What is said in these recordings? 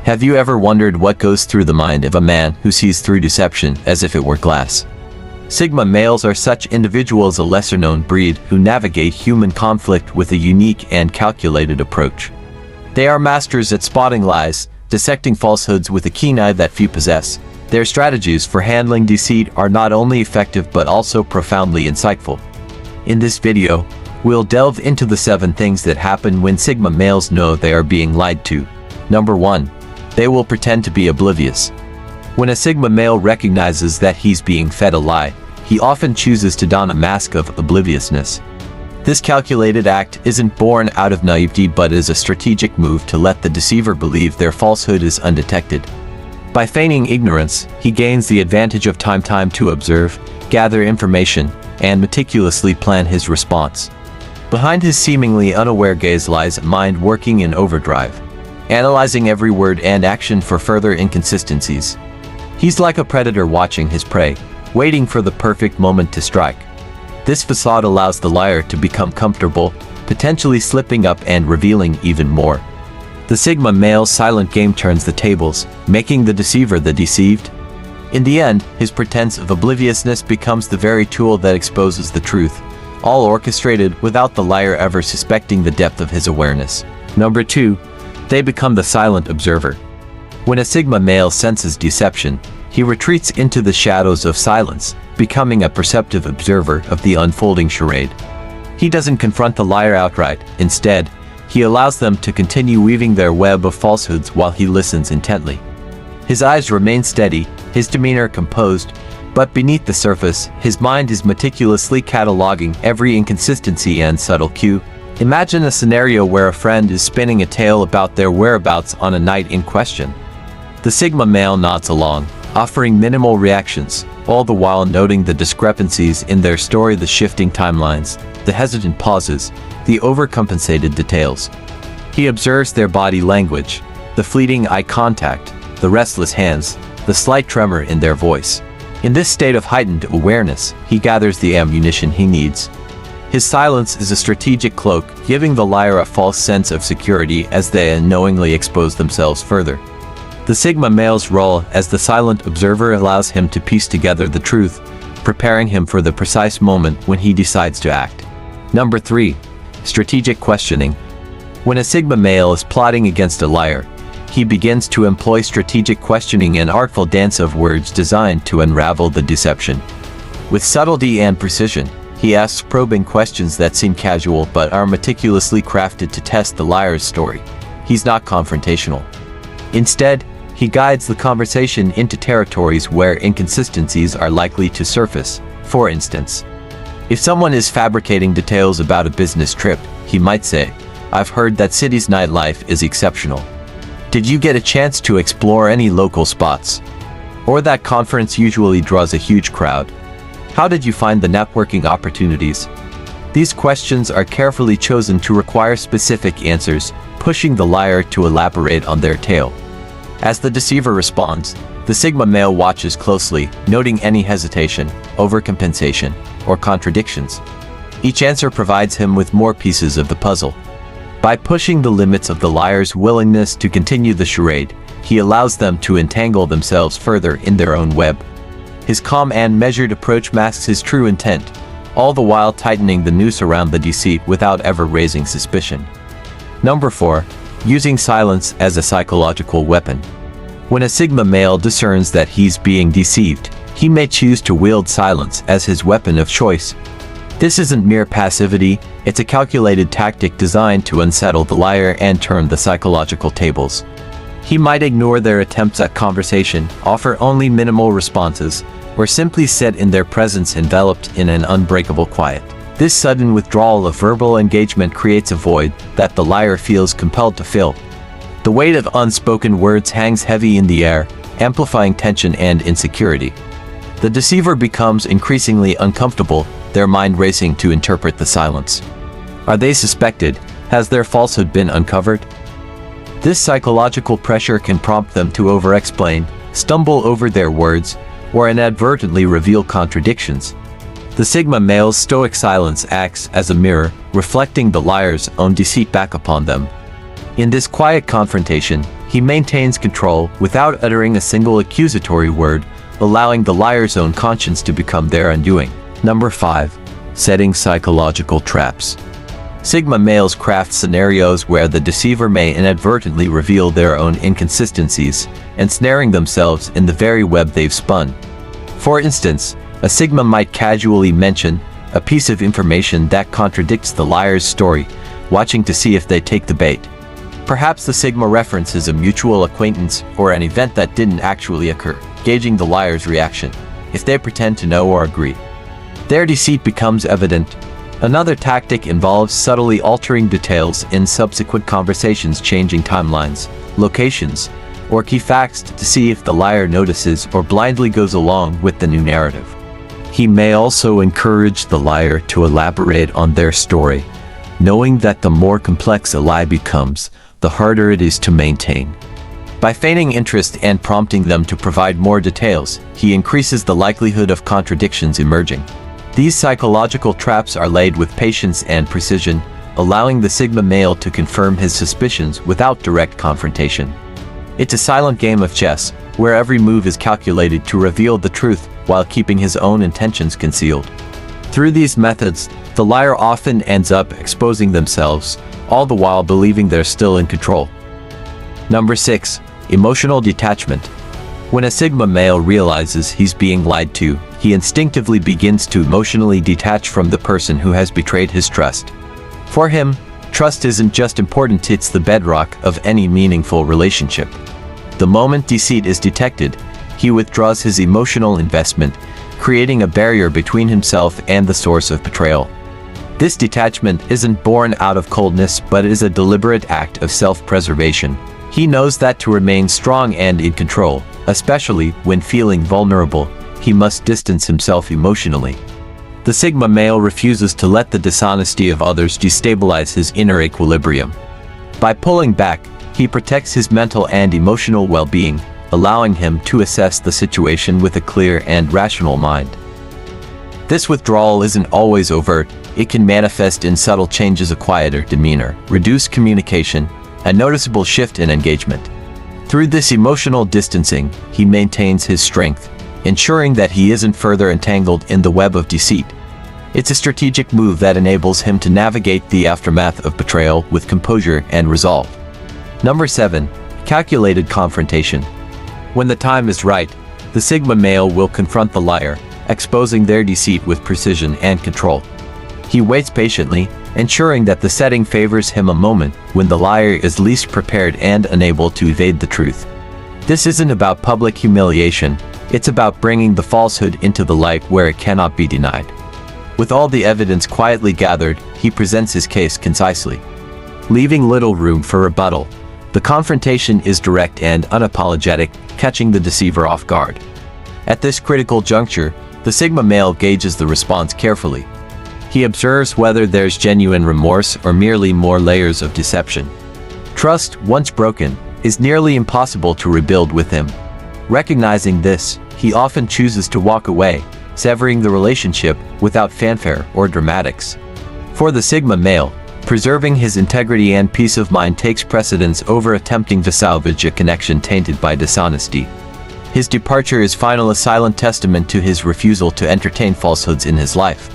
Have you ever wondered what goes through the mind of a man who sees through deception as if it were glass? Sigma males are such individuals, a lesser-known breed who navigate human conflict with a unique and calculated approach. They are masters at spotting lies, dissecting falsehoods with a keen eye that few possess. Their strategies for handling deceit are not only effective but also profoundly insightful. In this video, we'll delve into the 7 things that happen when Sigma males know they are being lied to. Number 1. They will pretend to be oblivious. When a Sigma male recognizes that he's being fed a lie, he often chooses to don a mask of obliviousness. This calculated act isn't born out of naivety but is a strategic move to let the deceiver believe their falsehood is undetected. By feigning ignorance, he gains the advantage of time to observe, gather information, and meticulously plan his response. Behind his seemingly unaware gaze lies a mind working in overdrive, analyzing every word and action for further inconsistencies. He's like a predator watching his prey, waiting for the perfect moment to strike. This facade allows the liar to become comfortable, potentially slipping up and revealing even more. The Sigma male's silent game turns the tables, making the deceiver the deceived. In the end, his pretense of obliviousness becomes the very tool that exposes the truth, all orchestrated without the liar ever suspecting the depth of his awareness. Number 2. They become the silent observer. When a Sigma male senses deception, he retreats into the shadows of silence, becoming a perceptive observer of the unfolding charade. He doesn't confront the liar outright. Instead, he allows them to continue weaving their web of falsehoods while he listens intently. His eyes remain steady, his demeanor composed, but beneath the surface, his mind is meticulously cataloging every inconsistency and subtle cue. Imagine a scenario where a friend is spinning a tale about their whereabouts on a night in question. The Sigma male nods along, offering minimal reactions, all the while noting the discrepancies in their story, the shifting timelines, the hesitant pauses, the overcompensated details. He observes their body language, the fleeting eye contact, the restless hands, the slight tremor in their voice. In this state of heightened awareness, he gathers the ammunition he needs. His silence is a strategic cloak, giving the liar a false sense of security as they unknowingly expose themselves further. The Sigma male's role as the silent observer allows him to piece together the truth, preparing him for the precise moment when he decides to act. Number 3. Strategic questioning. When a Sigma male is plotting against a liar, he begins to employ strategic questioning, an artful dance of words designed to unravel the deception. With subtlety and precision, he asks probing questions that seem casual but are meticulously crafted to test the liar's story. He's not confrontational. Instead, he guides the conversation into territories where inconsistencies are likely to surface. For instance, if someone is fabricating details about a business trip, he might say, "I've heard that city's nightlife is exceptional. Did you get a chance to explore any local spots? Or that conference usually draws a huge crowd. How did you find the networking opportunities?" These questions are carefully chosen to require specific answers, pushing the liar to elaborate on their tale. As the deceiver responds, the Sigma male watches closely, noting any hesitation, overcompensation, or contradictions. Each answer provides him with more pieces of the puzzle. By pushing the limits of the liar's willingness to continue the charade, he allows them to entangle themselves further in their own web. His calm and measured approach masks his true intent, all the while tightening the noose around the deceit without ever raising suspicion. Number 4. Using silence as a psychological weapon. When a Sigma male discerns that he's being deceived, he may choose to wield silence as his weapon of choice. This isn't mere passivity, it's a calculated tactic designed to unsettle the liar and turn the psychological tables. He might ignore their attempts at conversation, offer only minimal responses, or simply sit in their presence enveloped in an unbreakable quiet. This sudden withdrawal of verbal engagement creates a void that the liar feels compelled to fill. The weight of unspoken words hangs heavy in the air, amplifying tension and insecurity. The deceiver becomes increasingly uncomfortable, their mind racing to interpret the silence. Are they suspected? Has their falsehood been uncovered? This psychological pressure can prompt them to over-explain, stumble over their words, or inadvertently reveal contradictions. The Sigma male's stoic silence acts as a mirror, reflecting the liar's own deceit back upon them. In this quiet confrontation, he maintains control without uttering a single accusatory word, allowing the liar's own conscience to become their undoing. Number 5. Setting psychological traps. Sigma males craft scenarios where the deceiver may inadvertently reveal their own inconsistencies, ensnaring themselves in the very web they've spun. For instance, a Sigma might casually mention a piece of information that contradicts the liar's story, watching to see if they take the bait. Perhaps the Sigma references a mutual acquaintance or an event that didn't actually occur, gauging the liar's reaction. If they pretend to know or agree, their deceit becomes evident. Another tactic involves subtly altering details in subsequent conversations, changing timelines, locations, or key facts to see if the liar notices or blindly goes along with the new narrative. He may also encourage the liar to elaborate on their story, knowing that the more complex a lie becomes, the harder it is to maintain. By feigning interest and prompting them to provide more details, he increases the likelihood of contradictions emerging. These psychological traps are laid with patience and precision, allowing the Sigma male to confirm his suspicions without direct confrontation. It's a silent game of chess, where every move is calculated to reveal the truth while keeping his own intentions concealed. Through these methods, the liar often ends up exposing themselves, all the while believing they're still in control. Number 6. Emotional detachment. When a Sigma male realizes he's being lied to, he instinctively begins to emotionally detach from the person who has betrayed his trust. For him, trust isn't just important, it's the bedrock of any meaningful relationship. The moment deceit is detected, he withdraws his emotional investment, creating a barrier between himself and the source of betrayal. This detachment isn't born out of coldness but is a deliberate act of self-preservation. He knows that to remain strong and in control, especially when feeling vulnerable, he must distance himself emotionally. The Sigma male refuses to let the dishonesty of others destabilize his inner equilibrium. By pulling back, he protects his mental and emotional well-being, allowing him to assess the situation with a clear and rational mind. This withdrawal isn't always overt. It can manifest in subtle changes, a quieter demeanor, reduced communication, a noticeable shift in engagement. Through this emotional distancing, he maintains his strength, ensuring that he isn't further entangled in the web of deceit. It's a strategic move that enables him to navigate the aftermath of betrayal with composure and resolve. Number 7. Calculated confrontation. When the time is right, the Sigma male will confront the liar, exposing their deceit with precision and control. He waits patiently, ensuring that the setting favors him a moment when the liar is least prepared and unable to evade the truth. This isn't about public humiliation, it's about bringing the falsehood into the light where it cannot be denied. With all the evidence quietly gathered, he presents his case concisely, leaving little room for rebuttal. The confrontation is direct and unapologetic, catching the deceiver off guard. At this critical juncture, the Sigma male gauges the response carefully. He observes whether there's genuine remorse or merely more layers of deception. Trust, once broken, is nearly impossible to rebuild with him. Recognizing this, he often chooses to walk away, severing the relationship without fanfare or dramatics. For the Sigma male, preserving his integrity and peace of mind takes precedence over attempting to salvage a connection tainted by dishonesty. His departure is finally a silent testament to his refusal to entertain falsehoods in his life.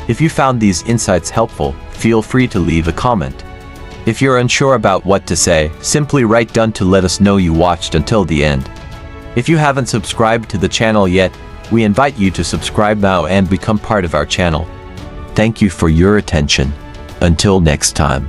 If you found these insights helpful, feel free to leave a comment. If you're unsure about what to say, simply write "done" to let us know you watched until the end. If you haven't subscribed to the channel yet, we invite you to subscribe now and become part of our channel. Thank you for your attention. Until next time.